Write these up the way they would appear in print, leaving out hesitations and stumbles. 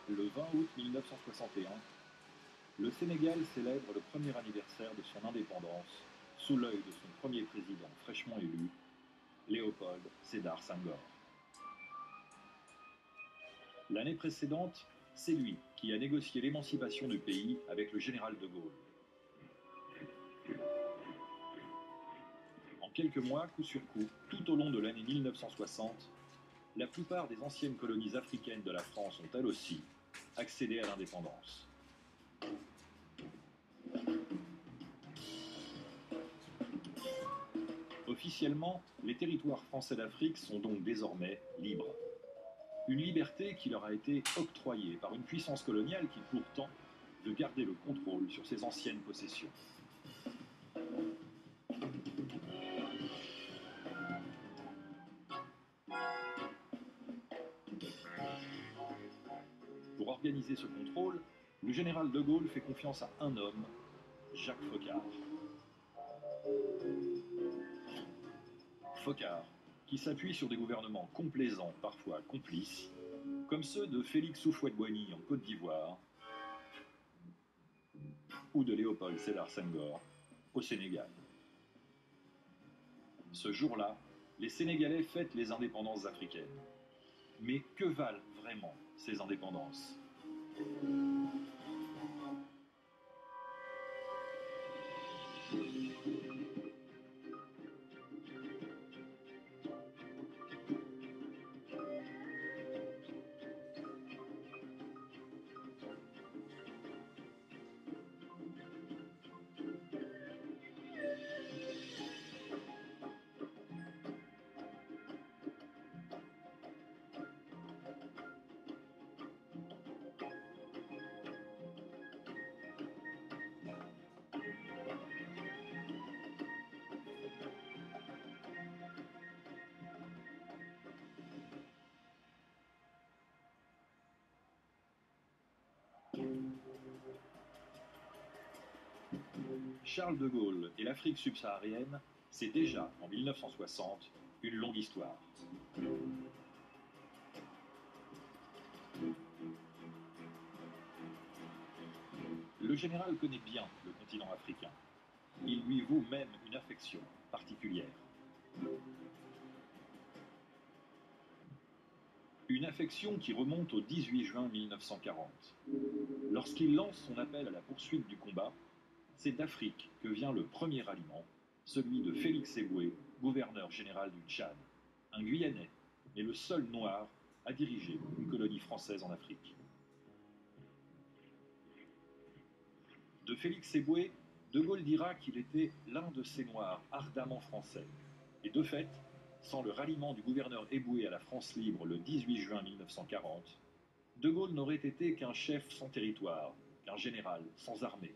Le 20 août 1961, le Sénégal célèbre le premier anniversaire de son indépendance sous l'œil de son premier président fraîchement élu, Léopold Sédar Senghor. L'année précédente, c'est lui qui a négocié l'émancipation du pays avec le général de Gaulle. En quelques mois, coup sur coup, tout au long de l'année 1960, la plupart des anciennes colonies africaines de la France ont elles aussi accédé à l'indépendance. Officiellement, les territoires français d'Afrique sont donc désormais libres. Une liberté qui leur a été octroyée par une puissance coloniale qui pourtant veut garder le contrôle sur ses anciennes possessions. Pour organiser ce contrôle, le général de Gaulle fait confiance à un homme, Jacques Foccart. Foccart, qui s'appuie sur des gouvernements complaisants, parfois complices, comme ceux de Félix Houphouët-Boigny en Côte d'Ivoire ou de Léopold Sédar Senghor au Sénégal. Ce jour-là, les Sénégalais fêtent les indépendances africaines. Mais que valent vraiment ces indépendances ? Charles de Gaulle et l'Afrique subsaharienne, c'est déjà, en 1960, une longue histoire. Le général connaît bien le continent africain. Il lui vaut même une affection particulière. Une affection qui remonte au 18 juin 1940. Lorsqu'il lance son appel à la poursuite du combat, c'est d'Afrique que vient le premier ralliement, celui de Félix Éboué, gouverneur général du Tchad, un Guyanais, mais le seul noir à diriger une colonie française en Afrique. De Félix Éboué, de Gaulle dira qu'il était l'un de ces noirs ardemment français. Et de fait, sans le ralliement du gouverneur Éboué à la France libre le 18 juin 1940, de Gaulle n'aurait été qu'un chef sans territoire, qu'un général sans armée.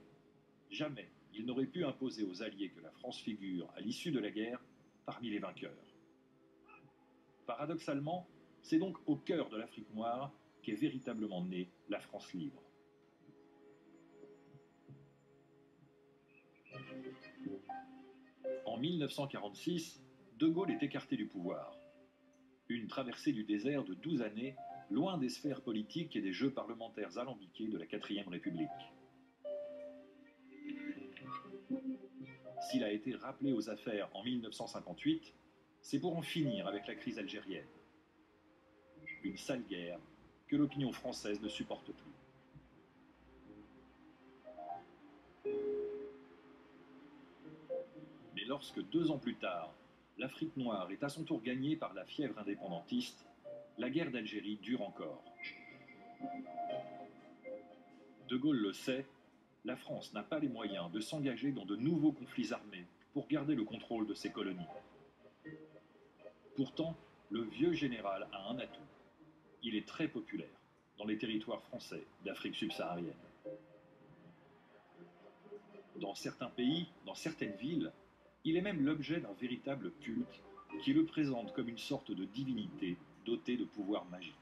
Jamais il n'aurait pu imposer aux Alliés que la France figure, à l'issue de la guerre, parmi les vainqueurs. Paradoxalement, c'est donc au cœur de l'Afrique noire qu'est véritablement née la France libre. En 1946, de Gaulle est écarté du pouvoir. Une traversée du désert de 12 années, loin des sphères politiques et des jeux parlementaires alambiqués de la 4ème République. S'il a été rappelé aux affaires en 1958, c'est pour en finir avec la crise algérienne. Une sale guerre que l'opinion française ne supporte plus. Mais lorsque 2 ans plus tard, l'Afrique noire est à son tour gagnée par la fièvre indépendantiste, la guerre d'Algérie dure encore. De Gaulle le sait, la France n'a pas les moyens de s'engager dans de nouveaux conflits armés pour garder le contrôle de ses colonies. Pourtant, le vieux général a un atout. Il est très populaire dans les territoires français d'Afrique subsaharienne. Dans certains pays, dans certaines villes, il est même l'objet d'un véritable culte qui le présente comme une sorte de divinité dotée de pouvoirs magiques.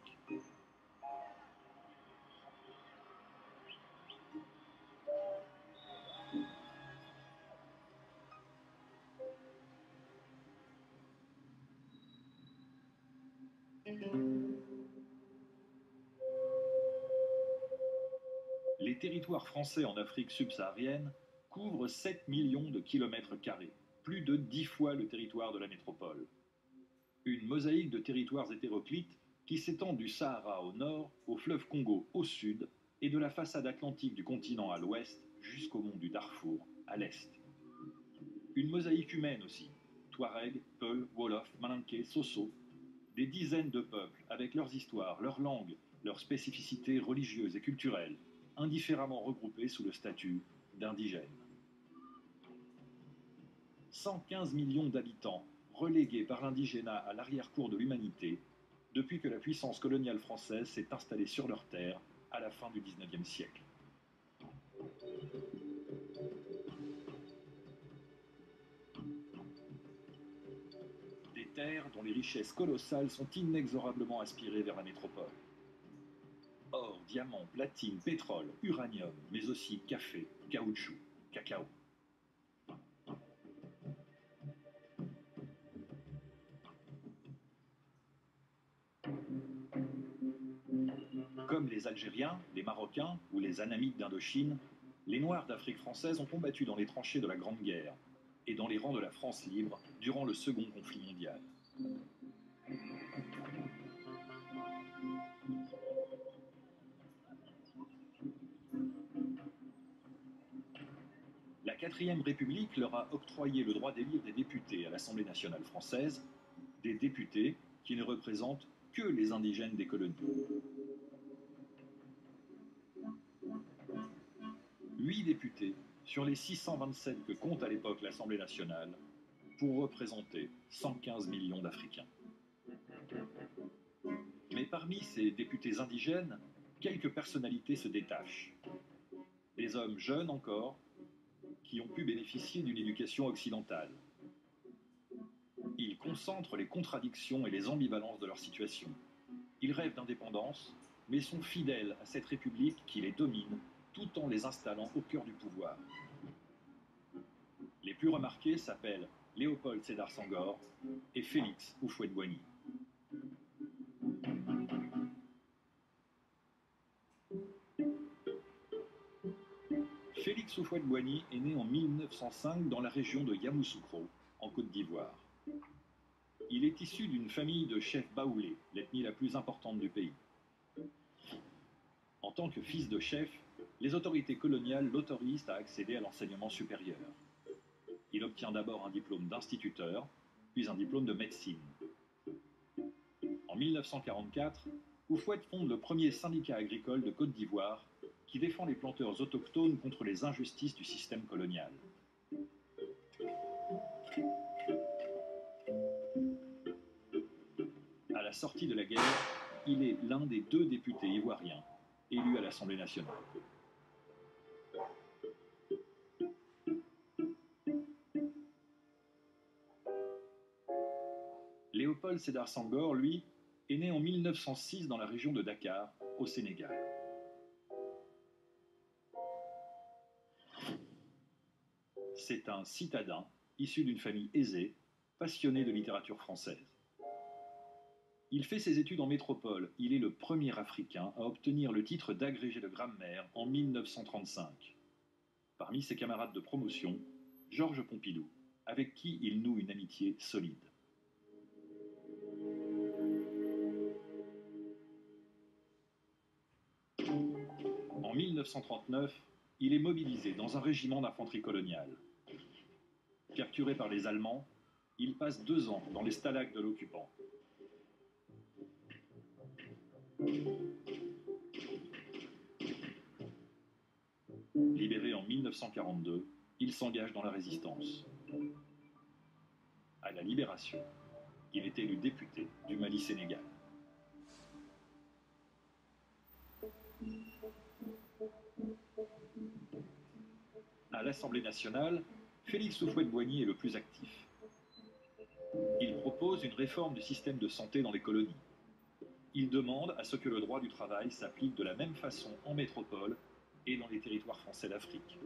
les territoires français en Afrique subsaharienne couvrent 7 millions de kilomètres carrés, plus de 10 fois le territoire de la métropole. Une mosaïque de territoires hétéroclites qui s'étend du Sahara au nord, au fleuve Congo au sud, et de la façade atlantique du continent à l'ouest jusqu'au mont du Darfour à l'est. Une mosaïque humaine aussi, Touareg, Peul, Wolof, Malinké, Soso, des dizaines de peuples avec leurs histoires, leurs langues, leurs spécificités religieuses et culturelles, indifféremment regroupés sous le statut d'indigènes. 115 millions d'habitants, relégués par l'indigénat à l'arrière-cour de l'humanité, depuis que la puissance coloniale française s'est installée sur leurs terres à la fin du XIXe siècle. Des terres dont les richesses colossales sont inexorablement aspirées vers la métropole. Or, diamants, platine, pétrole, uranium, mais aussi café, caoutchouc, cacao. Comme les Algériens, les Marocains ou les Anamites d'Indochine, les Noirs d'Afrique française ont combattu dans les tranchées de la Grande Guerre et dans les rangs de la France libre durant le Second Conflit mondial. La 4e République leur a octroyé le droit d'élire des députés à l'Assemblée nationale française, des députés qui ne représentent que les indigènes des colonies. 8 députés sur les 627 que compte à l'époque l'Assemblée nationale pour représenter 115 millions d'Africains. Mais parmi ces députés indigènes, quelques personnalités se détachent. Des hommes jeunes encore, qui ont pu bénéficier d'une éducation occidentale. Ils concentrent les contradictions et les ambivalences de leur situation. Ils rêvent d'indépendance, mais sont fidèles à cette république qui les domine tout en les installant au cœur du pouvoir. Les plus remarqués s'appellent Léopold Sédar Senghor et Félix Houphouët-Boigny. Félix Houphouët-Boigny est né en 1905 dans la région de Yamoussoukro, en Côte d'Ivoire. Il est issu d'une famille de chefs baoulés, l'ethnie la plus importante du pays. En tant que fils de chef, les autorités coloniales l'autorisent à accéder à l'enseignement supérieur. Il obtient d'abord un diplôme d'instituteur, puis un diplôme de médecine. En 1944, Houphouët fonde le premier syndicat agricole de Côte d'Ivoire qui défend les planteurs autochtones contre les injustices du système colonial. À la sortie de la guerre, il est l'un des 2 députés ivoiriens élus à l'Assemblée nationale. Léopold Sédar Senghor, lui, est né en 1906 dans la région de Dakar, au Sénégal. C'est un citadin issu d'une famille aisée, passionné de littérature française. Il fait ses études en métropole. Il est le premier Africain à obtenir le titre d'agrégé de grammaire en 1935. Parmi ses camarades de promotion, Georges Pompidou, avec qui il noue une amitié solide. En 1939, il est mobilisé dans un régiment d'infanterie coloniale. Capturé par les Allemands, il passe 2 ans dans les stalags de l'occupant. Libéré en 1942, il s'engage dans la résistance. À la Libération, il est élu député du Mali-Sénégal. À l'Assemblée nationale, Félix Houphouët-Boigny est le plus actif. Il propose une réforme du système de santé dans les colonies. Il demande à ce que le droit du travail s'applique de la même façon en métropole et dans les territoires français d'Afrique.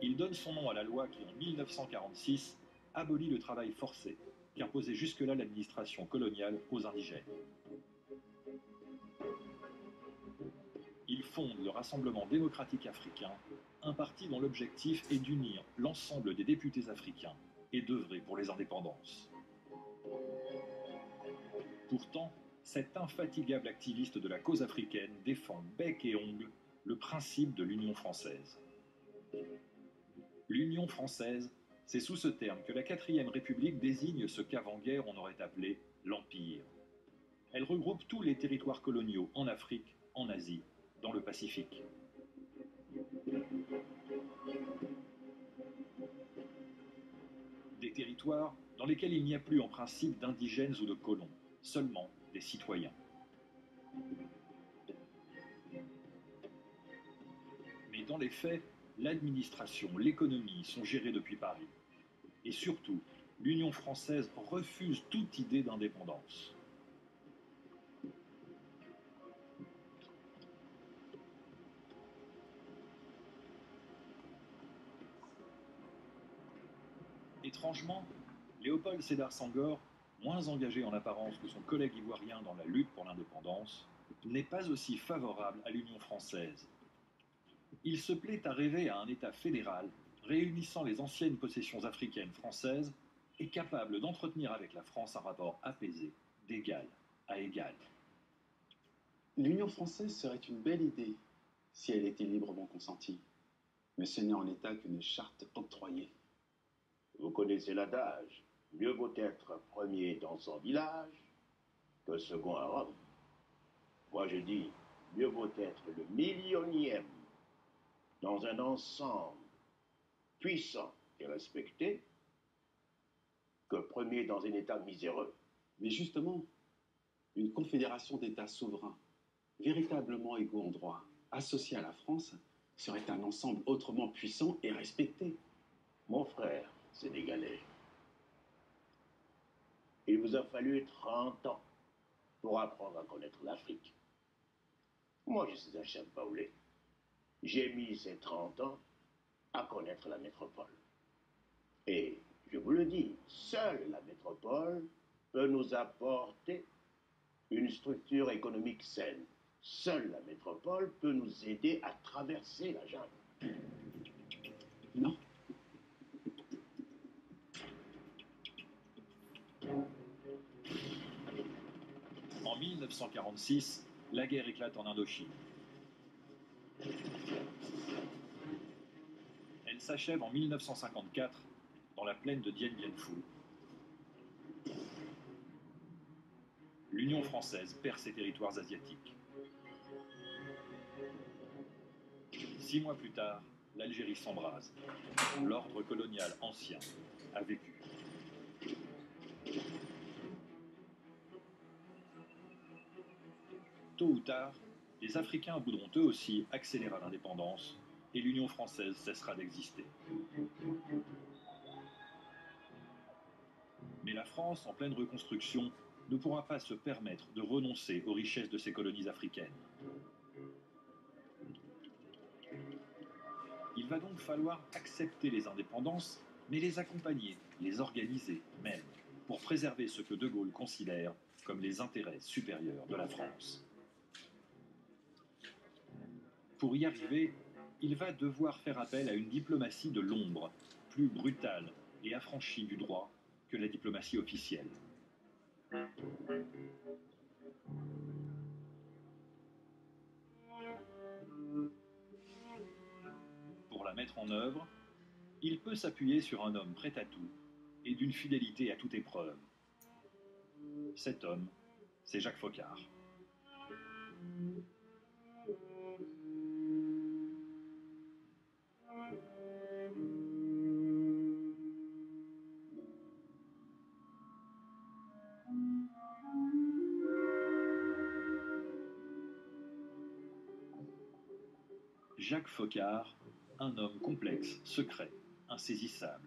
Il donne son nom à la loi qui, en 1946, abolit le travail forcé, qu'imposait jusque-là l'administration coloniale aux indigènes. Il fonde le Rassemblement démocratique africain, un parti dont l'objectif est d'unir l'ensemble des députés africains et d'œuvrer pour les indépendances. Pourtant, cet infatigable activiste de la cause africaine défend bec et ongle le principe de l'Union française. L'Union française, c'est sous ce terme que la 4e République désigne ce qu'avant-guerre on aurait appelé l'Empire. Elle regroupe tous les territoires coloniaux en Afrique, en Asie, dans le Pacifique. Des territoires dans lesquels il n'y a plus en principe d'indigènes ou de colons, seulement des citoyens. Mais dans les faits, l'administration, l'économie sont gérées depuis Paris. Et surtout, l'Union française refuse toute idée d'indépendance. Étrangement, Léopold Sédar Senghor, moins engagé en apparence que son collègue ivoirien dans la lutte pour l'indépendance, n'est pas aussi favorable à l'Union française. Il se plaît à rêver à un État fédéral réunissant les anciennes possessions africaines françaises et capable d'entretenir avec la France un rapport apaisé, d'égal à égal. L'Union française serait une belle idée si elle était librement consentie. Mais ce n'est en état qu'une charte octroyée. Vous connaissez l'adage, mieux vaut être premier dans son village que second à Rome. Moi je dis, mieux vaut être le millionième dans un ensemble puissant et respecté que premier dans un État miséreux. Mais justement, une confédération d'États souverains, véritablement égaux en droit, associés à la France, serait un ensemble autrement puissant et respecté. Mon frère sénégalais, il vous a fallu 30 ans pour apprendre à connaître l'Afrique. Moi, je suis un chef baoulé. J'ai mis ces 30 ans à connaître la métropole. Et je vous le dis, seule la métropole peut nous apporter une structure économique saine. Seule la métropole peut nous aider à traverser la jungle. Non. En 1946, la guerre éclate en Indochine. Elle s'achève en 1954 dans la plaine de Dien Bien Phu. L'Union française perd ses territoires asiatiques. 6 mois plus tard, l'Algérie s'embrase. L'ordre colonial ancien a vécu. Tôt ou tard, les Africains voudront eux aussi accélérer l'indépendance et l'Union française cessera d'exister. Mais la France, en pleine reconstruction, ne pourra pas se permettre de renoncer aux richesses de ses colonies africaines. Il va donc falloir accepter les indépendances, mais les accompagner, les organiser même, pour préserver ce que De Gaulle considère comme les intérêts supérieurs de la France. Pour y arriver, il va devoir faire appel à une diplomatie de l'ombre, plus brutale et affranchie du droit que la diplomatie officielle. Pour la mettre en œuvre, il peut s'appuyer sur un homme prêt à tout et d'une fidélité à toute épreuve. Cet homme, c'est Jacques Foccart. Jacques Foccart, un homme complexe, secret, insaisissable.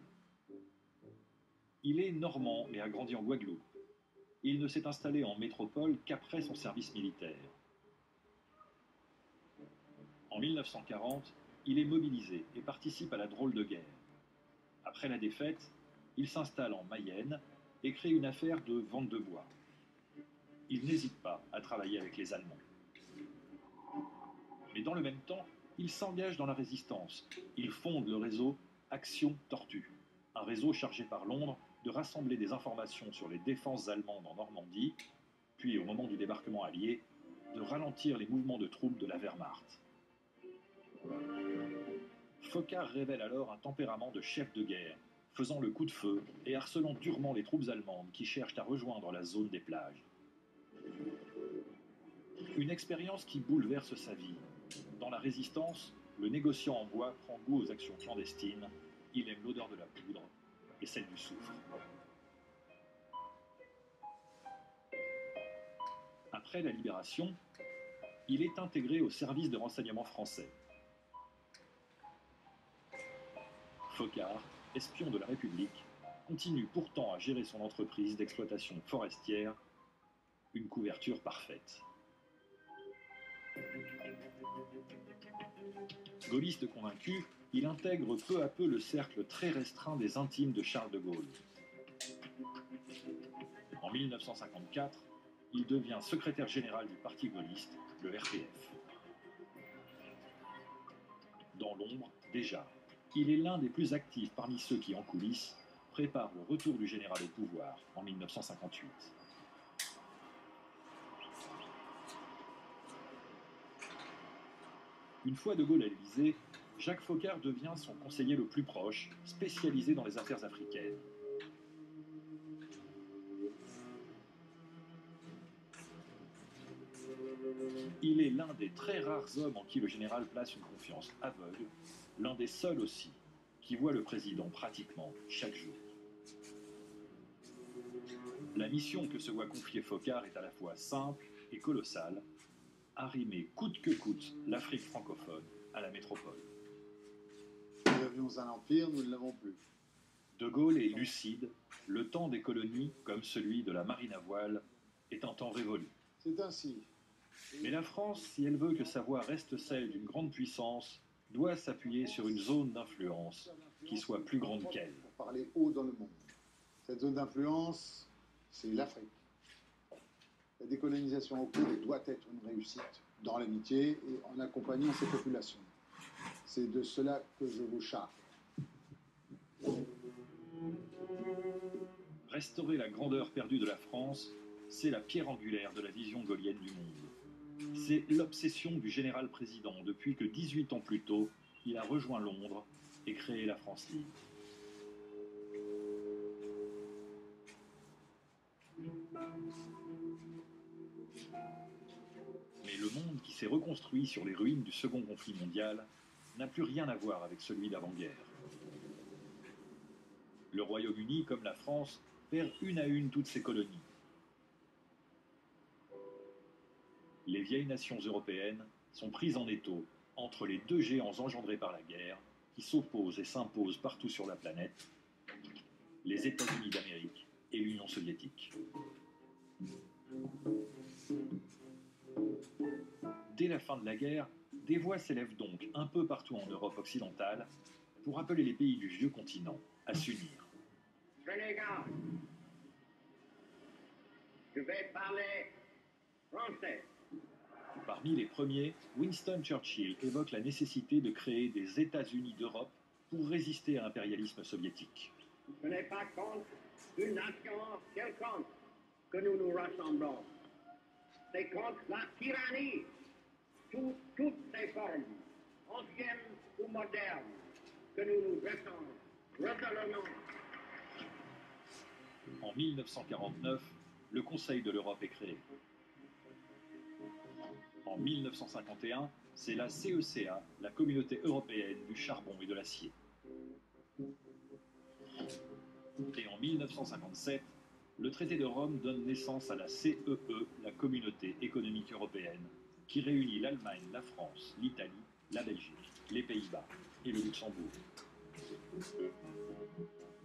Il est normand et a grandi en Guadeloupe. Il ne s'est installé en métropole qu'après son service militaire. En 1940, il est mobilisé et participe à la drôle de guerre. Après la défaite, il s'installe en Mayenne et crée une affaire de vente de bois. Il n'hésite pas à travailler avec les Allemands. Mais dans le même temps, il s'engage dans la résistance. Il fonde le réseau Action Tortue, un réseau chargé par Londres de rassembler des informations sur les défenses allemandes en Normandie, puis au moment du débarquement allié, de ralentir les mouvements de troupes de la Wehrmacht. Foccart révèle alors un tempérament de chef de guerre, faisant le coup de feu et harcelant durement les troupes allemandes qui cherchent à rejoindre la zone des plages. Une expérience qui bouleverse sa vie. Dans la résistance, le négociant en bois prend goût aux actions clandestines, il aime l'odeur de la poudre et celle du soufre. Après la libération, il est intégré au service de renseignement français. Foccart, espion de la République, continue pourtant à gérer son entreprise d'exploitation forestière, une couverture parfaite. Gaulliste convaincu, il intègre peu à peu le cercle très restreint des intimes de Charles de Gaulle. En 1954, il devient secrétaire général du parti gaulliste, le RPF. Dans l'ombre, déjà, il est l'un des plus actifs parmi ceux qui, en coulisses, préparent le retour du général au pouvoir en 1958. Une fois de Gaulle à l'Élysée, Jacques Foccart devient son conseiller le plus proche, spécialisé dans les affaires africaines. Il est l'un des très rares hommes en qui le général place une confiance aveugle, l'un des seuls aussi qui voit le président pratiquement chaque jour. La mission que se voit confier Foccart est à la fois simple et colossale, arrimer coûte que coûte l'Afrique francophone à la métropole. Nous avions un empire, nous ne l'avons plus. De Gaulle est lucide, le temps des colonies, comme celui de la marine à voile, est un temps révolu. C'est ainsi. Mais la France, si elle veut que sa voix reste celle d'une grande puissance, doit s'appuyer sur une zone d'influence qui soit plus grande qu'elle. Pour parler haut dans le monde. Cette zone d'influence, c'est l'Afrique. La décolonisation au cours doit être une réussite dans l'amitié et en accompagnant ces populations. C'est de cela que je vous charge. Restaurer la grandeur perdue de la France, c'est la pierre angulaire de la vision gaullienne du monde. C'est l'obsession du général président depuis que 18 ans plus tôt, il a rejoint Londres et créé la France libre. Mais le monde qui s'est reconstruit sur les ruines du Second conflit mondial n'a plus rien à voir avec celui d'avant-guerre. Le Royaume-Uni, comme la France, perd une à une toutes ses colonies. Les vieilles nations européennes sont prises en étau entre les deux géants engendrés par la guerre qui s'opposent et s'imposent partout sur la planète, les États-Unis d'Amérique et l'Union soviétique. Dès la fin de la guerre, des voix s'élèvent donc un peu partout en Europe occidentale pour appeler les pays du vieux continent à s'unir. Prenez garde. Je vais parler français. Parmi les premiers, Winston Churchill évoque la nécessité de créer des États-Unis d'Europe pour résister à l'impérialisme soviétique. Ce n'est pas contre une nation quelconque que nous nous rassemblons. C'est contre la tyrannie sous toutes ses formes, anciennes ou modernes, que nous nous resolonnons. En 1949, le Conseil de l'Europe est créé. En 1951, c'est la CECA, la Communauté européenne du charbon et de l'acier. Et en 1957, le traité de Rome donne naissance à la CEE, la Communauté économique européenne, qui réunit l'Allemagne, la France, l'Italie, la Belgique, les Pays-Bas et le Luxembourg.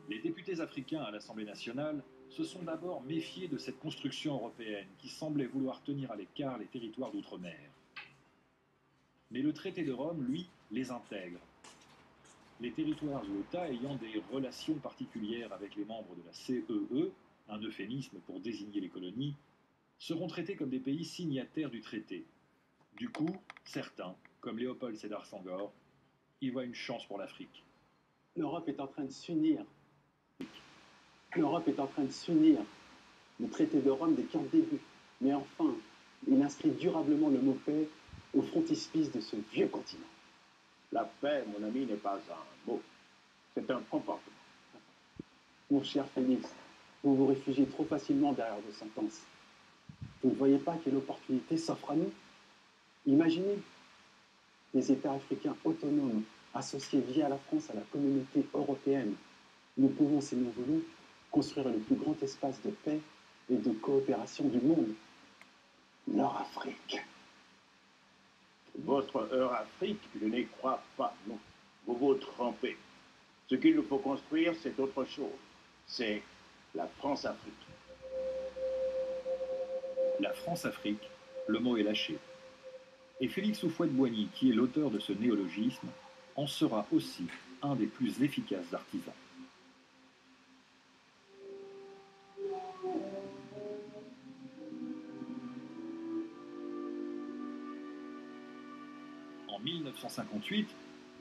Les députés africains à l'Assemblée nationale se sont d'abord méfiés de cette construction européenne qui semblait vouloir tenir à l'écart les territoires d'outre-mer. Mais le traité de Rome, lui, les intègre. Les territoires ou États ayant des relations particulières avec les membres de la CEE, un euphémisme pour désigner les colonies, seront traités comme des pays signataires du traité. Du coup, certains, Comme Léopold Sédar Senghor, il voit une chance pour l'Afrique. L'Europe est en train de s'unir. L'Europe est en train de s'unir. Le traité de Rome n'est qu'un début. Mais enfin, il inscrit durablement le mot paix au frontispice de ce vieux continent. La paix, mon ami, n'est pas un mot. C'est un comportement. Mon cher Félix, vous vous réfugiez trop facilement derrière vos sentences. Vous ne voyez pas quelle opportunité s'offre à nous? Imaginez des États africains autonomes, associés via la France à la communauté européenne. Nous pouvons, si nous voulons, construire le plus grand espace de paix et de coopération du monde. L'Eurafrique. Votre Eurafrique, je n'y crois pas, non. Vous vous trompez. Ce qu'il nous faut construire, c'est autre chose. C'est la France-Afrique. La France-Afrique, le mot est lâché. Et Félix Houphouët-Boigny, qui est l'auteur de ce néologisme, en sera aussi un des plus efficaces artisans. En 1958,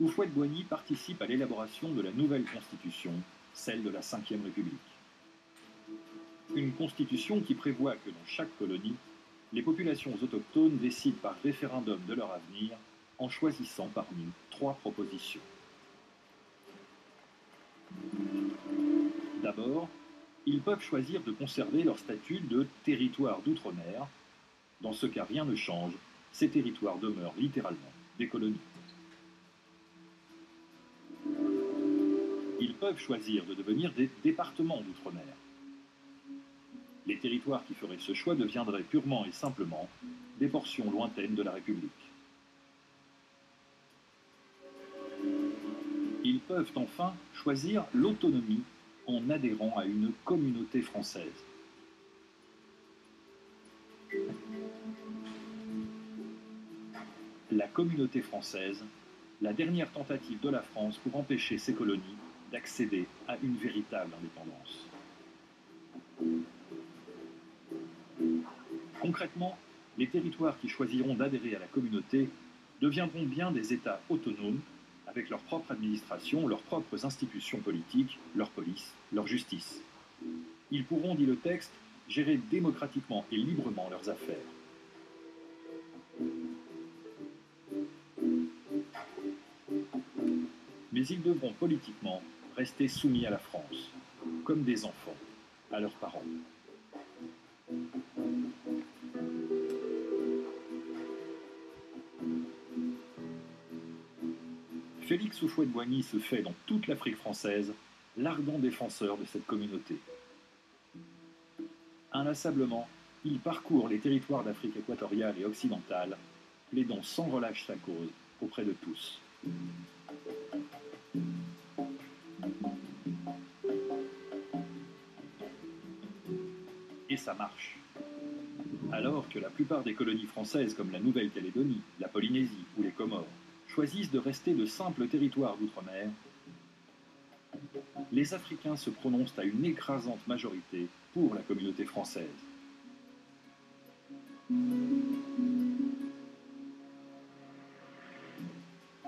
Houphouët-Boigny participe à l'élaboration de la nouvelle constitution, celle de la Ve République. Une constitution qui prévoit que dans chaque colonie, les populations autochtones décident par référendum de leur avenir en choisissant parmi 3 propositions. D'abord, ils peuvent choisir de conserver leur statut de territoire d'outre-mer. Dans ce cas, rien ne change, ces territoires demeurent littéralement des colonies. Ils peuvent choisir de devenir des départements d'outre-mer. Les territoires qui feraient ce choix deviendraient purement et simplement des portions lointaines de la République. Ils peuvent enfin choisir l'autonomie en adhérant à une communauté française. La communauté française, la dernière tentative de la France pour empêcher ses colonies d'accéder à une véritable indépendance. Concrètement, les territoires qui choisiront d'adhérer à la communauté deviendront bien des États autonomes, avec leur propre administration, leurs propres institutions politiques, leur police, leur justice. Ils pourront, dit le texte, gérer démocratiquement et librement leurs affaires. Mais ils devront politiquement rester soumis à la France, comme des enfants, à leurs parents. Félix Houphouët-Boigny se fait dans toute l'Afrique française l'ardent défenseur de cette communauté. Inlassablement, il parcourt les territoires d'Afrique équatoriale et occidentale, plaidant sans relâche sa cause auprès de tous. Et ça marche. Alors que la plupart des colonies françaises comme la Nouvelle-Calédonie, la Polynésie ou les Comores choisissent de rester de simples territoires d'outre-mer, les Africains se prononcent à une écrasante majorité pour la communauté française.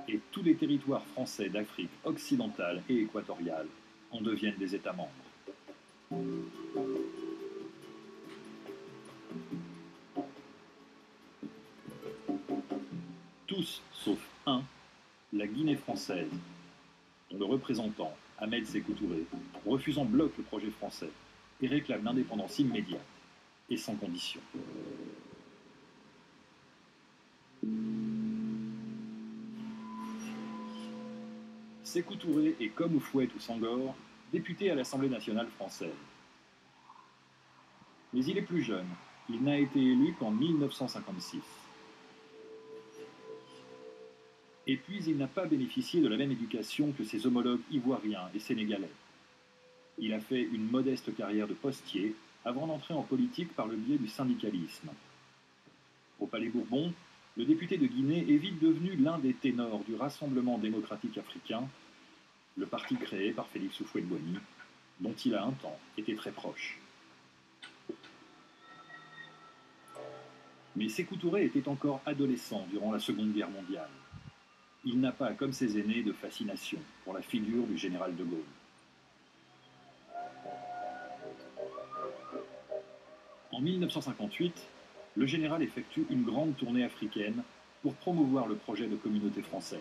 Et tous les territoires français d'Afrique occidentale et équatoriale en deviennent des États membres. Tous, sauf un, la Guinée française, dont le représentant, Ahmed Sékou Touré, refuse en bloc le projet français et réclame l'indépendance immédiate et sans condition. Sékou Touré est, comme Houphouët ou Senghor, député à l'Assemblée nationale française. Mais il est plus jeune, il n'a été élu qu'en 1956. Et puis il n'a pas bénéficié de la même éducation que ses homologues ivoiriens et sénégalais. Il a fait une modeste carrière de postier avant d'entrer en politique par le biais du syndicalisme. Au Palais Bourbon, le député de Guinée est vite devenu l'un des ténors du Rassemblement démocratique africain, le parti créé par Félix Houphouët-Boigny, dont il a un temps été très proche. Mais Sékou Touré était encore adolescent durant la Seconde Guerre mondiale. Il n'a pas, comme ses aînés, de fascination pour la figure du général de Gaulle. En 1958, le général effectue une grande tournée africaine pour promouvoir le projet de communauté française.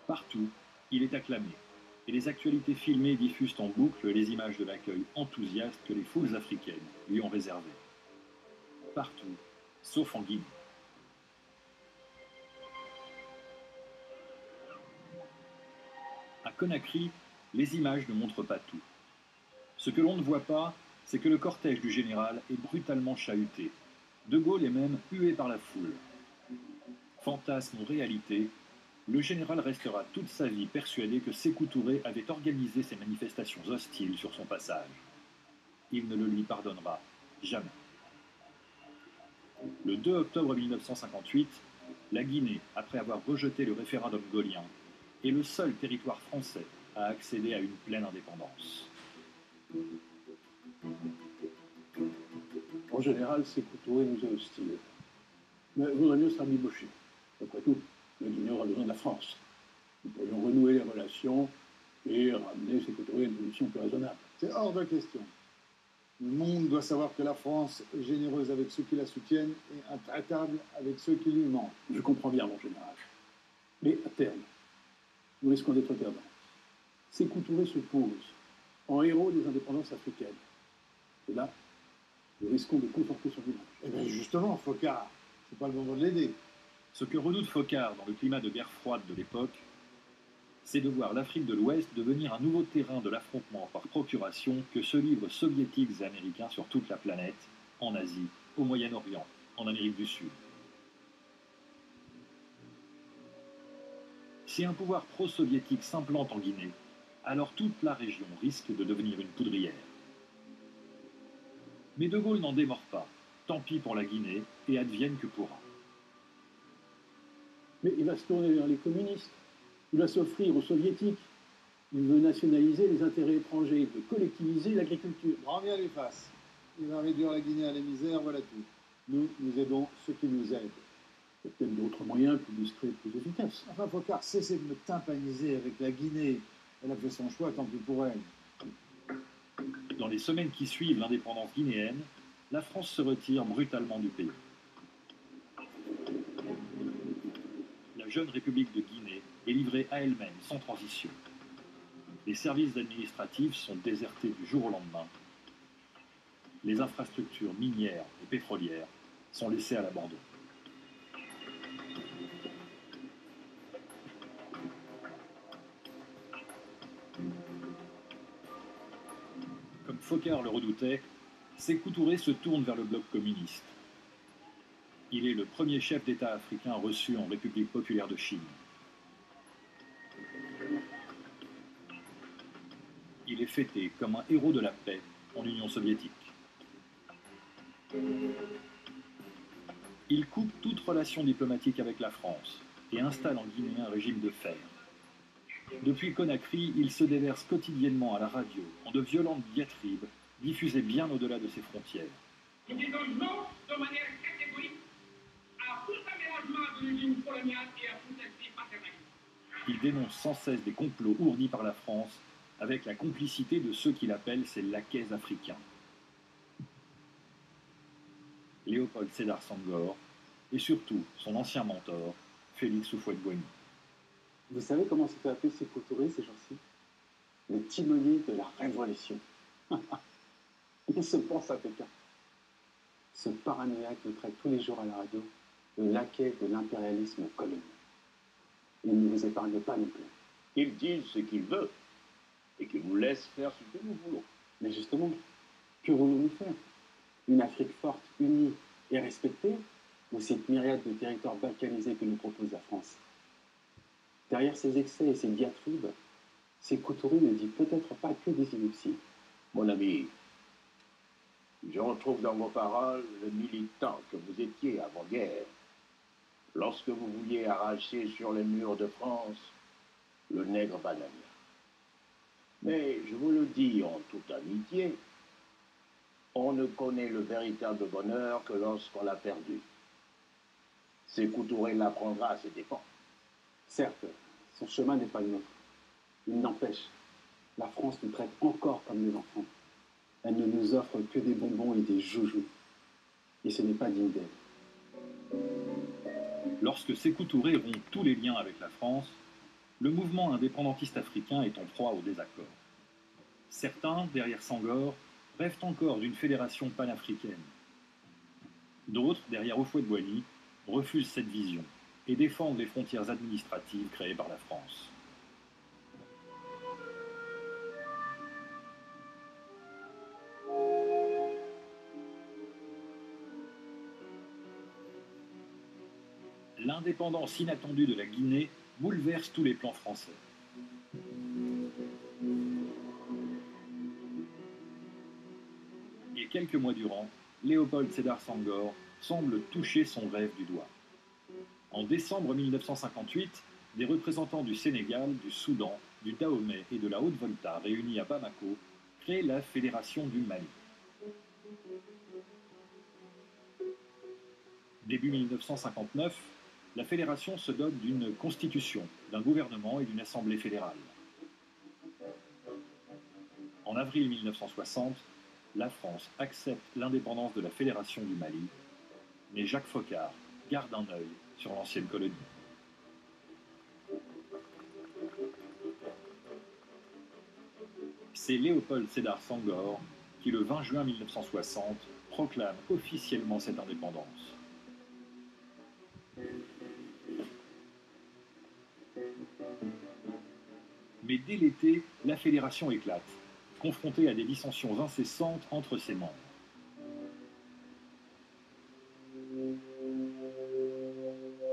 Partout, il est acclamé, et les actualités filmées diffusent en boucle les images de l'accueil enthousiaste que les foules africaines lui ont réservé. Partout, sauf en Guinée. À Conakry, les images ne montrent pas tout. Ce que l'on ne voit pas, c'est que le cortège du général est brutalement chahuté. De Gaulle est même hué par la foule. Fantasme ou réalité, le général restera toute sa vie persuadé que Sékou Touré avait organisé ces manifestations hostiles sur son passage. Il ne le lui pardonnera jamais. Le 2 octobre 1958, la Guinée, après avoir rejeté le référendum gaullien, est le seul territoire français à accéder à une pleine indépendance. En général, Sékou Touré nous est hostile. Mais il vaudrait mieux se rabibocher. Après tout, la Guinée aura besoin de la France. Nous pourrions renouer les relations et ramener Sékou Touré à une position plus raisonnable. C'est hors de question. Le monde doit savoir que la France est généreuse avec ceux qui la soutiennent et intraitable avec ceux qui lui mentent. Je comprends bien, mon général. Mais à terme, nous risquons d'être perdants. Sékou Touré se pose en héros des indépendances africaines. Et là, nous risquons de conforter son image. Eh bien justement, Focard, c'est pas le moment de l'aider. Ce que redoute Focard dans le climat de guerre froide de l'époque, c'est de voir l'Afrique de l'Ouest devenir un nouveau terrain de l'affrontement par procuration que se livrent soviétiques et américains sur toute la planète, en Asie, au Moyen-Orient, en Amérique du Sud. Si un pouvoir pro-soviétique s'implante en Guinée, alors toute la région risque de devenir une poudrière. Mais De Gaulle n'en démord pas. Tant pis pour la Guinée, et advienne que pourra. Mais il va se tourner vers les communistes. Il va s'offrir aux soviétiques. Il veut nationaliser les intérêts étrangers. Il veut collectiviser l'agriculture. Grand bien lui fasse. Il va réduire la Guinée à la misère, voilà tout. Nous, nous aidons ceux qui nous aident. Il y a peut-être d'autres moyens plus discrets et plus efficaces. Enfin, Focard, cessez de me tympaniser avec la Guinée. Elle a fait son choix, tant pis pour elle. Dans les semaines qui suivent l'indépendance guinéenne, la France se retire brutalement du pays. La jeune République de Guinée est livrée à elle-même, sans transition. Les services administratifs sont désertés du jour au lendemain. Les infrastructures minières et pétrolières sont laissées à l'abandon. Comme Focard le redoutait, Sékou Touré se tourne vers le bloc communiste. Il est le premier chef d'État africain reçu en République populaire de Chine. Il est fêté comme un héros de la paix en Union soviétique. Il coupe toute relation diplomatique avec la France et installe en Guinée un régime de fer. Depuis Conakry, il se déverse quotidiennement à la radio en de violentes diatribes diffusées bien au-delà de ses frontières. Nous disons non de manière catégorique à tout aménagement de l'usine coloniale et à tout esprit paternaliste. Il dénonce sans cesse des complots ourdis par la France avec la complicité de ceux qu'il appelle ses laquais africains. Léopold Sédar Senghor et surtout son ancien mentor, Félix Houphouët-Boigny. Vous savez comment s'est fait appeler Sékou Touré ces jours-ci? Le timonier de la révolution. Il se pense à Pékin. Ce paranoïaque nous traite tous les jours à la radio de laquais de l'impérialisme colonial. Il ne vous épargne pas non plus. Il dit ce qu'il veut et qu'il nous laisse faire ce que nous voulons. Mais justement, que voulons-nous faire? Une Afrique forte, unie et respectée, ou cette myriade de territoires balkanisés que nous propose la France? Derrière ces excès et ces diatribes, Sékou Touré ne dit peut-être pas que des inepties. Mon ami, je retrouve dans vos paroles le militant que vous étiez avant-guerre, lorsque vous vouliez arracher sur les murs de France le nègre bananier. Mais je vous le dis en toute amitié, On ne connaît le véritable bonheur que lorsqu'on l'a perdu. Sékou Touré l'apprendra à ses dépens. Certes, son chemin n'est pas le nôtre. Il n'empêche, la France nous traite encore comme des enfants. Elle ne nous offre que des bonbons et des joujoux. Et ce n'est pas digne d'elle. Lorsque Sékou Touré rompt tous les liens avec la France, le mouvement indépendantiste africain est en proie au désaccord. Certains, derrière Senghor, rêvent encore d'une fédération panafricaine. D'autres, derrière Houphouët-Boigny, refusent cette vision et défendent les frontières administratives créées par la France. L'indépendance inattendue de la Guinée bouleverse tous les plans français. Et quelques mois durant, Léopold Sédar Senghor semble toucher son rêve du doigt. En décembre 1958, des représentants du Sénégal, du Soudan, du Dahomey et de la Haute-Volta réunis à Bamako créent la Fédération du Mali. Début 1959, la fédération se dote d'une constitution, d'un gouvernement et d'une assemblée fédérale. En avril 1960, la France accepte l'indépendance de la Fédération du Mali, mais Jacques Foccart garde un œil sur l'ancienne colonie. C'est Léopold Sédar Senghor qui, le 20 juin 1960, proclame officiellement cette indépendance. Mais dès l'été, la fédération éclate, confrontée à des dissensions incessantes entre ses membres.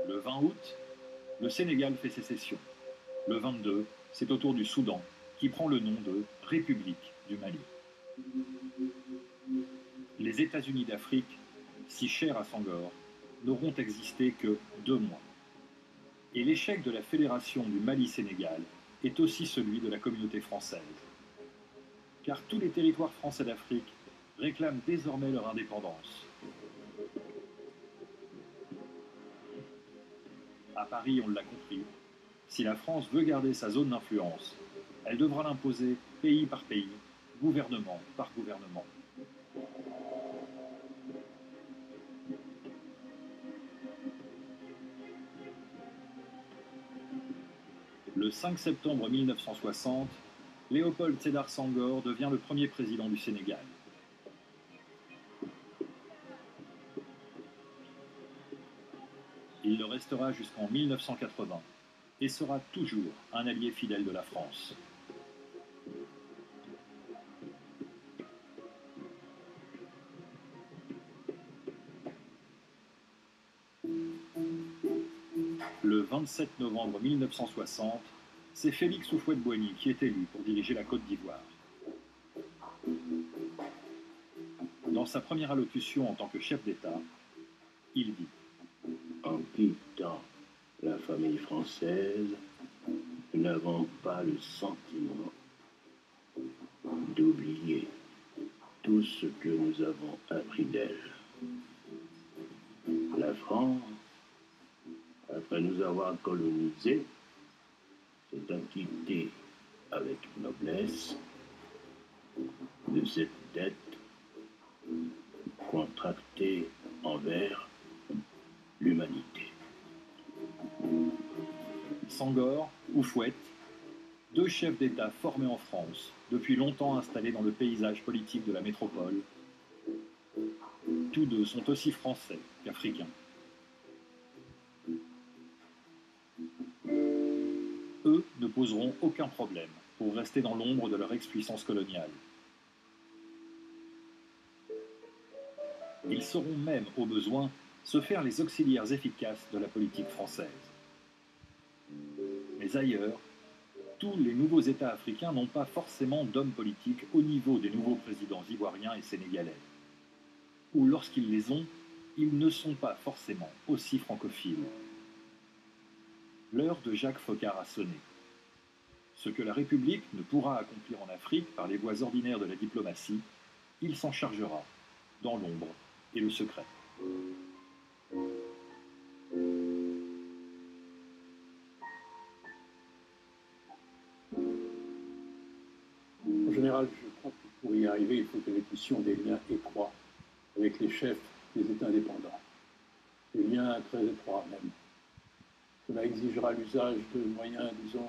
Le 20 août, le Sénégal fait sécession. Le 22, c'est au tour du Soudan, qui prend le nom de République du Mali. Les États-Unis d'Afrique, si chers à Senghor, n'auront existé que 2 mois. Et l'échec de la fédération du Mali-Sénégal est aussi celui de la communauté française. Car tous les territoires français d'Afrique réclament désormais leur indépendance. À Paris, on l'a compris, si la France veut garder sa zone d'influence, elle devra l'imposer pays par pays, gouvernement par gouvernement. Le 5 septembre 1960, Léopold Sédar Senghor devient le premier président du Sénégal. Il le restera jusqu'en 1980 et sera toujours un allié fidèle de la France. Le 27 novembre 1960, c'est Félix Houphouët-Boigny qui est élu pour diriger la Côte d'Ivoire. Dans sa première allocution en tant que chef d'État, il dit « En quittant la famille française, nous n'avons pas le sentiment d'oublier tout ce que nous avons appris d'elle. La France, après nous avoir colonisés, s'est acquittée avec noblesse de cette dette contractée envers l'humanité. » Senghor, Houphouët, 2 chefs d'État formés en France, depuis longtemps installés dans le paysage politique de la métropole, tous 2 sont aussi français qu'africains. Eux ne poseront aucun problème pour rester dans l'ombre de leur ex-puissance coloniale. Ils sauront même, au besoin, se faire les auxiliaires efficaces de la politique française. Mais ailleurs, tous les nouveaux États africains n'ont pas forcément d'hommes politiques au niveau des nouveaux présidents ivoiriens et sénégalais. Ou lorsqu'ils les ont, ils ne sont pas forcément aussi francophiles. L'heure de Jacques Foccart a sonné. Ce que la République ne pourra accomplir en Afrique par les voies ordinaires de la diplomatie, il s'en chargera dans l'ombre et le secret. En général, je crois que pour y arriver, il faut que nous puissions des liens étroits avec les chefs des États indépendants. Des liens très étroits même. Cela exigera l'usage de moyens, disons,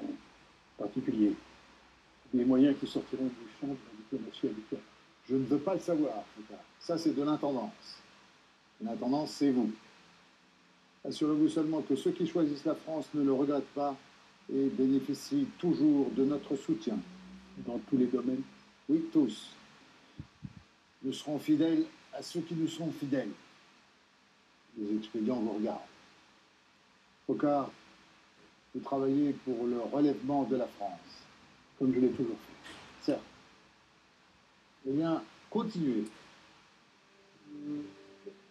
particuliers. Des moyens qui sortiront du champ de la diplomatie habituelle. Je ne veux pas le savoir, Focard. Ça, c'est de l'intendance. L'intendance, c'est vous. Assurez-vous seulement que ceux qui choisissent la France ne le regrettent pas et bénéficient toujours de notre soutien. Dans tous les domaines. Oui, tous. Nous serons fidèles à ceux qui nous sont fidèles. Les expédients vous regardent. Focard, vous travaillez pour le relèvement de la France. Comme je l'ai toujours fait. Certes. Eh bien, continuez.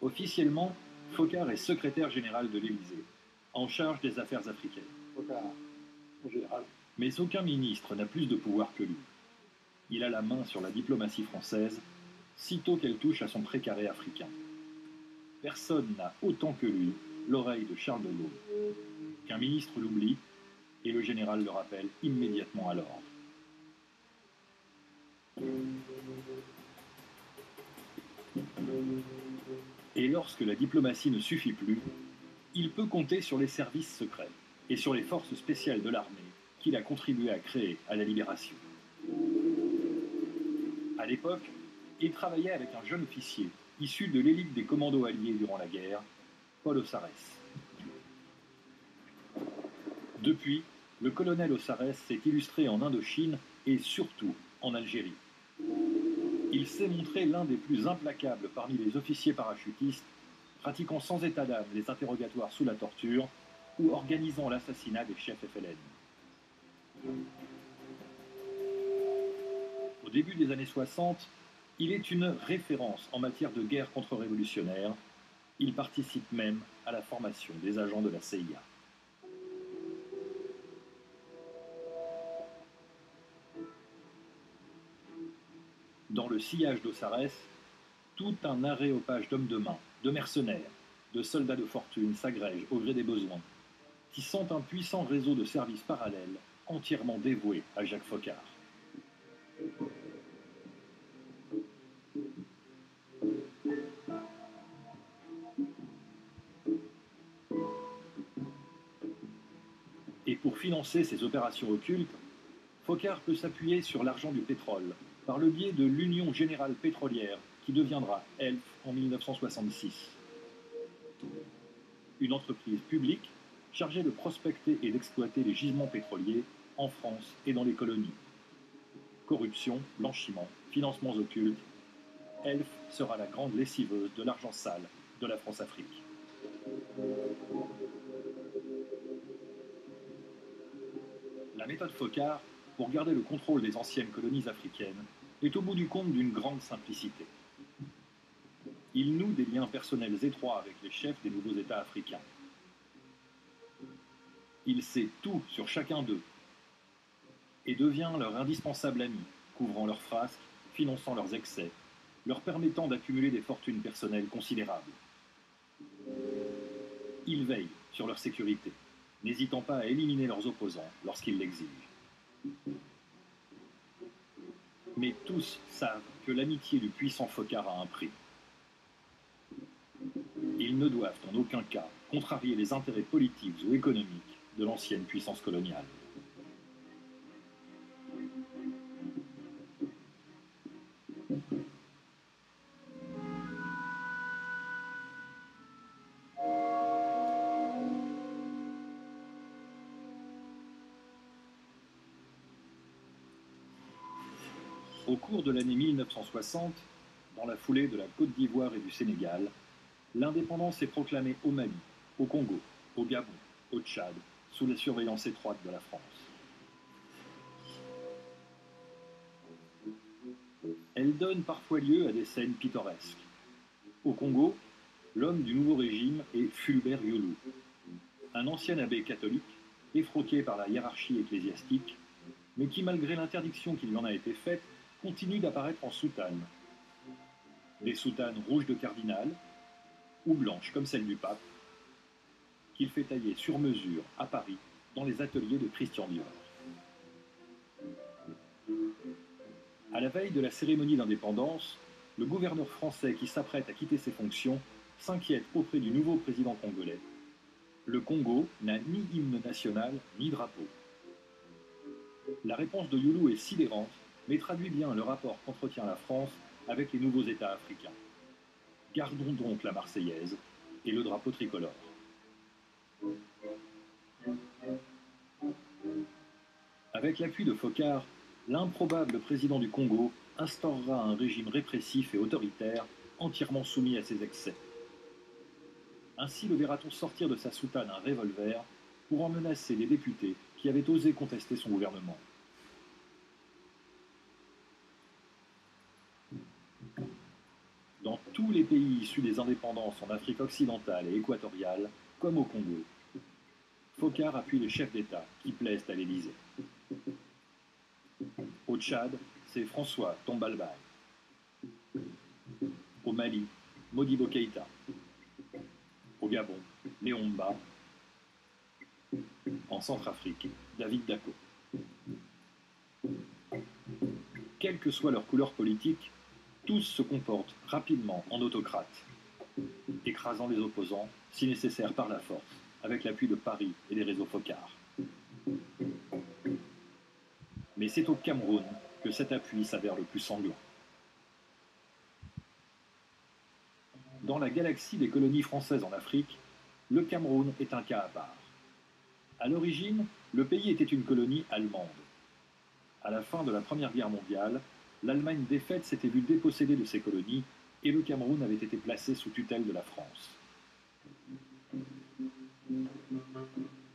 Officiellement, Focard est secrétaire général de l'Élysée, en charge des affaires africaines. Focard, En général. Mais aucun ministre n'a plus de pouvoir que lui. Il a la main sur la diplomatie française, sitôt qu'elle touche à son précaré africain. Personne n'a autant que lui l'oreille de Charles de Gaulle. Qu'un ministre l'oublie, et le général le rappelle immédiatement à l'ordre. Et lorsque la diplomatie ne suffit plus, il peut compter sur les services secrets et sur les forces spéciales de l'armée qu'il a contribué à créer à la Libération. À l'époque, il travaillait avec un jeune officier issu de l'élite des commandos alliés durant la guerre, Paul Osarès. Depuis, le colonel Osarès s'est illustré en Indochine et surtout en Algérie. Il s'est montré l'un des plus implacables parmi les officiers parachutistes, pratiquant sans état d'âme les interrogatoires sous la torture ou organisant l'assassinat des chefs FLN. Au début des années 60, il est une référence en matière de guerre contre-révolutionnaire. Il participe même à la formation des agents de la CIA. Dans le sillage d'Osarès, tout un aréopage d'hommes de main, de mercenaires, de soldats de fortune s'agrège au gré des besoins, qui sont un puissant réseau de services parallèles entièrement dévoués à Jacques Focard. Et pour financer ces opérations occultes, Focard peut s'appuyer sur l'argent du pétrole, par le biais de l'Union Générale Pétrolière, qui deviendra ELF en 1966. Une entreprise publique chargée de prospecter et d'exploiter les gisements pétroliers en France et dans les colonies. Corruption, blanchiment, financements occultes, ELF sera la grande lessiveuse de l'argent sale de la France-Afrique. La méthode Focard, pour garder le contrôle des anciennes colonies africaines, est au bout du compte d'une grande simplicité. Il noue des liens personnels étroits avec les chefs des nouveaux États africains. Il sait tout sur chacun d'eux et devient leur indispensable ami, couvrant leurs frasques, finançant leurs excès, leur permettant d'accumuler des fortunes personnelles considérables. Il veille sur leur sécurité, n'hésitant pas à éliminer leurs opposants lorsqu'ils l'exigent. Mais tous savent que l'amitié du puissant Focard a un prix. Ils ne doivent en aucun cas contrarier les intérêts politiques ou économiques de l'ancienne puissance coloniale. Au cours de l'année 1960, dans la foulée de la Côte d'Ivoire et du Sénégal, l'indépendance est proclamée au Mali, au Congo, au Gabon, au Tchad, sous la surveillance étroite de la France. Elle donne parfois lieu à des scènes pittoresques. Au Congo, l'homme du nouveau régime est Fulbert Yulu, un ancien abbé catholique, effroqué par la hiérarchie ecclésiastique, mais qui, malgré l'interdiction qui lui en a été faite, continue d'apparaître en soutane. Des soutanes rouges de cardinal, ou blanches comme celle du pape, qu'il fait tailler sur mesure à Paris dans les ateliers de Christian Dior. À la veille de la cérémonie d'indépendance, le gouverneur français qui s'apprête à quitter ses fonctions s'inquiète auprès du nouveau président congolais. Le Congo n'a ni hymne national ni drapeau. La réponse de Youlou est sidérante, mais traduit bien le rapport qu'entretient la France avec les nouveaux États africains. Gardons donc la Marseillaise et le drapeau tricolore. Avec l'appui de Foccart, l'improbable président du Congo instaurera un régime répressif et autoritaire entièrement soumis à ses excès. Ainsi le verra-t-on sortir de sa soutane un revolver pour en menacer les députés qui avaient osé contester son gouvernement. Dans tous les pays issus des indépendances en Afrique occidentale et équatoriale, comme au Congo, Foccart appuie les chefs d'État qui plaisent à l'Élysée. Au Tchad, c'est François Tombalbaye. Au Mali, Modibo Keïta. Au Gabon, Léon Mba. En Centrafrique, David Dacko. Quelle que soit leur couleur politique, tous se comportent rapidement en autocrates, écrasant les opposants, si nécessaire par la force, avec l'appui de Paris et des réseaux Foccart. Mais c'est au Cameroun que cet appui s'avère le plus sanglant. Dans la galaxie des colonies françaises en Afrique, le Cameroun est un cas à part. À l'origine, le pays était une colonie allemande. À la fin de la Première Guerre mondiale, l'Allemagne défaite s'était vue dépossédée de ses colonies et le Cameroun avait été placé sous tutelle de la France.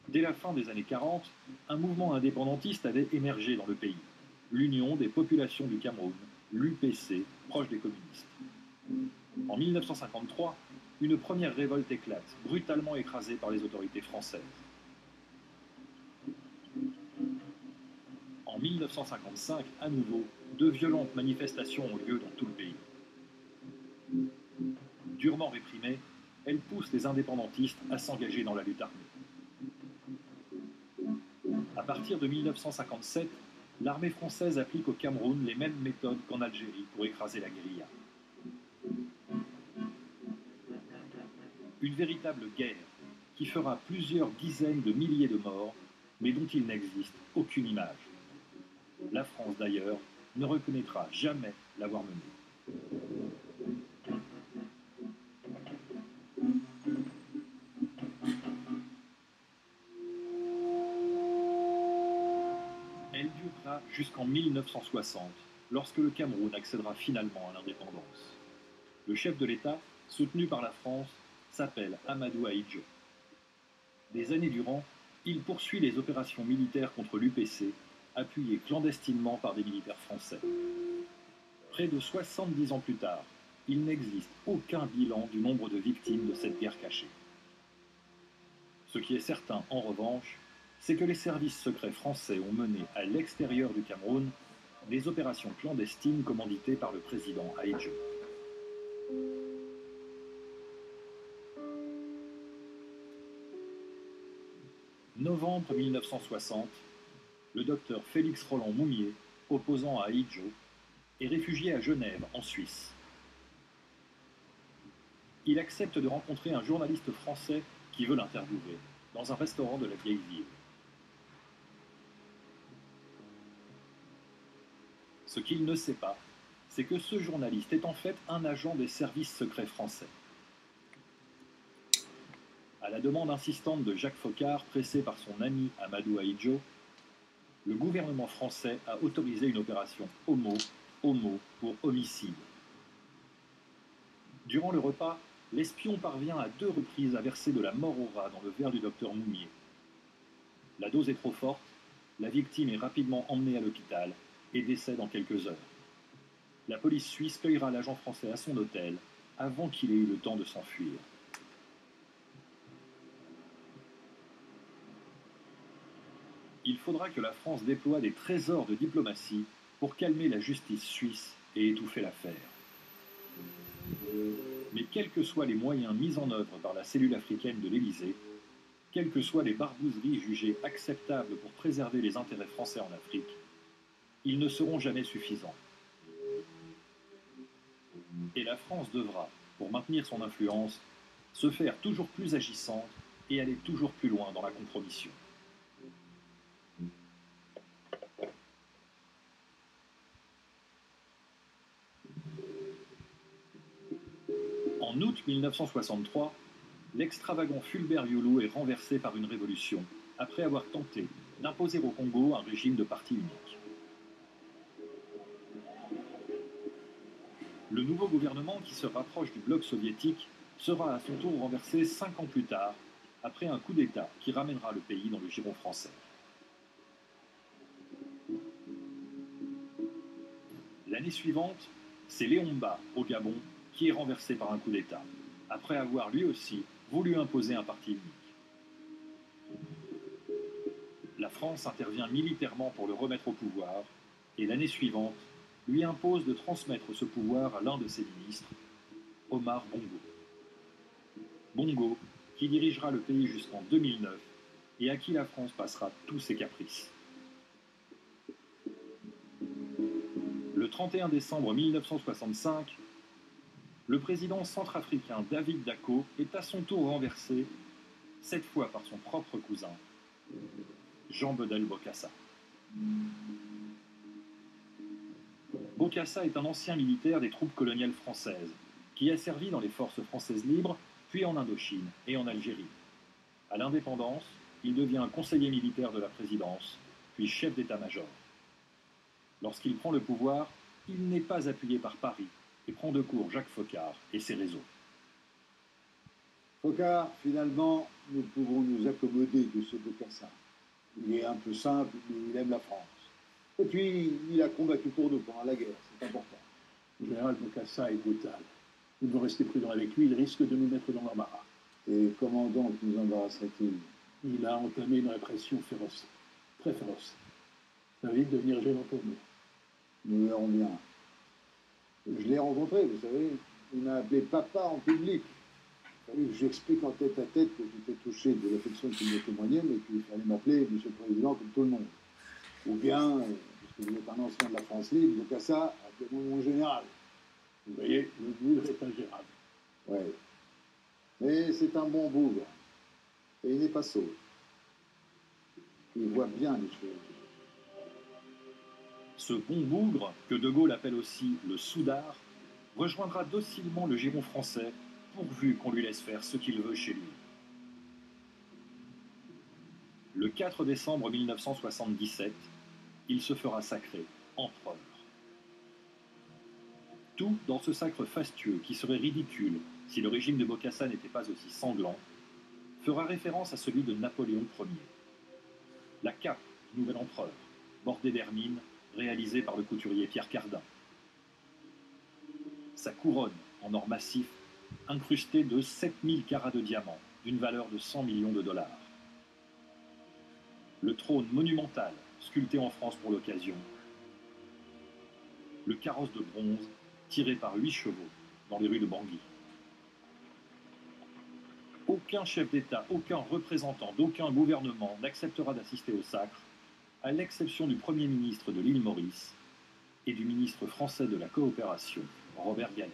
Dès la fin des années 40, un mouvement indépendantiste avait émergé dans le pays, l'Union des populations du Cameroun, l'UPC, proche des communistes. En 1953, une première révolte éclate, brutalement écrasée par les autorités françaises. En 1955, à nouveau, de violentes manifestations ont lieu dans tout le pays. Durement réprimées, elles poussent les indépendantistes à s'engager dans la lutte armée. À partir de 1957, l'armée française applique au Cameroun les mêmes méthodes qu'en Algérie pour écraser la guérilla. Une véritable guerre qui fera plusieurs dizaines de milliers de morts, mais dont il n'existe aucune image. La France, d'ailleurs, ne reconnaîtra jamais l'avoir menée. Elle durera jusqu'en 1960, lorsque le Cameroun accédera finalement à l'indépendance. Le chef de l'État, soutenu par la France, s'appelle Amadou Ahidjo. Des années durant, il poursuit les opérations militaires contre l'UPC, appuyé clandestinement par des militaires français. Près de 70 ans plus tard, il n'existe aucun bilan du nombre de victimes de cette guerre cachée. Ce qui est certain, en revanche, c'est que les services secrets français ont mené à l'extérieur du Cameroun des opérations clandestines commanditées par le président Ahidjo. Novembre 1960, le docteur Félix Roland Moumié, opposant à Ahidjo, est réfugié à Genève, en Suisse. Il accepte de rencontrer un journaliste français qui veut l'interviewer dans un restaurant de la vieille ville. Ce qu'il ne sait pas, c'est que ce journaliste est en fait un agent des services secrets français. À la demande insistante de Jacques Foccart, pressé par son ami Amadou Ahidjo, le gouvernement français a autorisé une opération homo pour homicide. Durant le repas, l'espion parvient à 2 reprises à verser de la mort au rat dans le verre du docteur Moumié. La dose est trop forte, la victime est rapidement emmenée à l'hôpital et décède en quelques heures. La police suisse cueillera l'agent français à son hôtel avant qu'il ait eu le temps de s'enfuir. Il faudra que la France déploie des trésors de diplomatie pour calmer la justice suisse et étouffer l'affaire. quels que soient les moyens mis en œuvre par la cellule africaine de l'Élysée, quelles que soient les barbouzeries jugées acceptables pour préserver les intérêts français en Afrique, ils ne seront jamais suffisants. Et la France devra, pour maintenir son influence, se faire toujours plus agissante et aller toujours plus loin dans la compromission. En août 1963, l'extravagant Fulbert Youlou est renversé par une révolution, après avoir tenté d'imposer au Congo un régime de parti unique. Le nouveau gouvernement, qui se rapproche du bloc soviétique, sera à son tour renversé 5 ans plus tard, après un coup d'État qui ramènera le pays dans le giron français. L'année suivante, c'est Léon-Mba, au Gabon, qui est renversé par un coup d'État, après avoir lui aussi voulu imposer un parti unique. La France intervient militairement pour le remettre au pouvoir, et l'année suivante, lui impose de transmettre ce pouvoir à l'un de ses ministres, Omar Bongo. Bongo, qui dirigera le pays jusqu'en 2009 et à qui la France passera tous ses caprices. Le 31 décembre 1965, le président centrafricain David Dacko est à son tour renversé, cette fois par son propre cousin, Jean Bedel Bokassa. Bokassa est un ancien militaire des troupes coloniales françaises, qui a servi dans les forces françaises libres, puis en Indochine et en Algérie. À l'indépendance, il devient conseiller militaire de la présidence, puis chef d'état-major. Lorsqu'il prend le pouvoir, il n'est pas appuyé par Paris et prend de court Jacques Foccart et ses réseaux. Foccart, finalement, nous pouvons nous accommoder de ce Bokassa. Il est un peu simple, mais il aime la France. Et puis, il a combattu pour nous pendant la guerre, c'est important. Le général Bokassa est brutal. Nous devons rester prudents avec lui, il risque de nous mettre dans l'embarras. Et comment donc nous embarrasserait-il? Il a entamé une répression féroce, très féroce. Ça va vite devenir gênant pour nous. Nous verrons bien. Je l'ai rencontré, vous savez. Il m'a appelé papa en public. Il fallait que j'explique en tête à tête que j'étais touché de l'affection qu'il me témoignait, mais qu'il fallait m'appeler Monsieur le Président comme tout le monde. Ou bien, puisque vous êtes un ancien de la France libre, Bokassa, appelez-moi mon général. Vous voyez, le bougre est ingérable. Oui. Mais c'est un bon bougre. Et il n'est pas sot. Il voit bien les choses. Ce bon bougre, que De Gaulle appelle aussi le soudard, rejoindra docilement le giron français, pourvu qu'on lui laisse faire ce qu'il veut chez lui. Le 4 décembre 1977, il se fera sacrer empereur. Tout dans ce sacre fastueux, qui serait ridicule si le régime de Bokassa n'était pas aussi sanglant, fera référence à celui de Napoléon Ier. La cape du nouvel empereur, bordée d'hermine, réalisée par le couturier Pierre Cardin. Sa couronne en or massif, incrustée de 7000 carats de diamants, d'une valeur de 100 millions de dollars. Le trône monumental, sculpté en France pour l'occasion. Le carrosse de bronze, tiré par 8 chevaux, dans les rues de Bangui. Aucun chef d'État, aucun représentant d'aucun gouvernement n'acceptera d'assister au sacre, à l'exception du Premier ministre de l'île Maurice et du ministre français de la Coopération, Robert Ganet.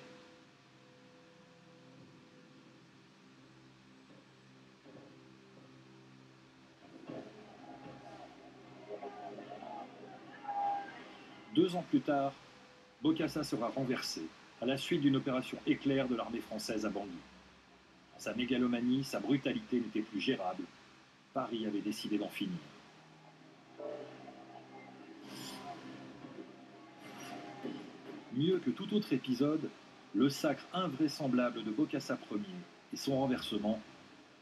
Deux ans plus tard, Bokassa sera renversé à la suite d'une opération éclair de l'armée française à Bangui. Sa mégalomanie, sa brutalité n'étaient plus gérables. Paris avait décidé d'en finir. Mieux que tout autre épisode, le sacre invraisemblable de Bokassa Ier et son renversement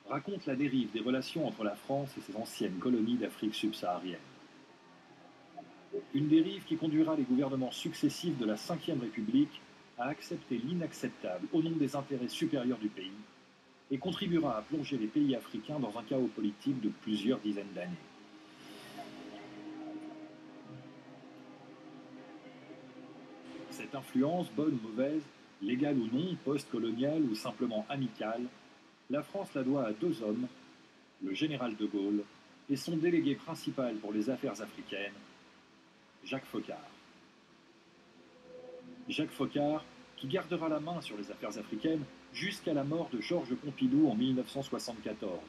racontent la dérive des relations entre la France et ses anciennes colonies d'Afrique subsaharienne. Une dérive qui conduira les gouvernements successifs de la Ve République à accepter l'inacceptable au nom des intérêts supérieurs du pays et contribuera à plonger les pays africains dans un chaos politique de plusieurs dizaines d'années. Cette influence, bonne ou mauvaise, Légale ou non, post-coloniale ou simplement amicale, la France la doit à deux hommes, le général de Gaulle et son délégué principal pour les affaires africaines, Jacques Foccart. Jacques Foccart, qui gardera la main sur les affaires africaines jusqu'à la mort de Georges Pompidou en 1974.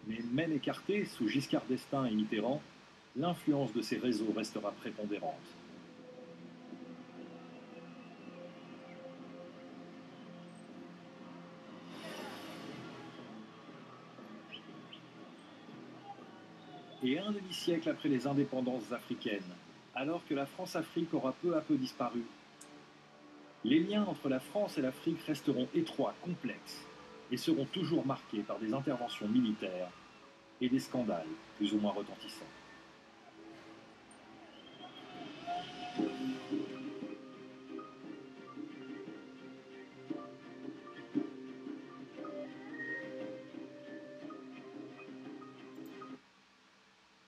Mais même écartée sous Giscard d'Estaing et Mitterrand, l'influence de ces réseaux restera prépondérante. Et un demi-siècle après les indépendances africaines, alors que la France-Afrique aura peu à peu disparu, les liens entre la France et l'Afrique resteront étroits, complexes, et seront toujours marqués par des interventions militaires et des scandales plus ou moins retentissants.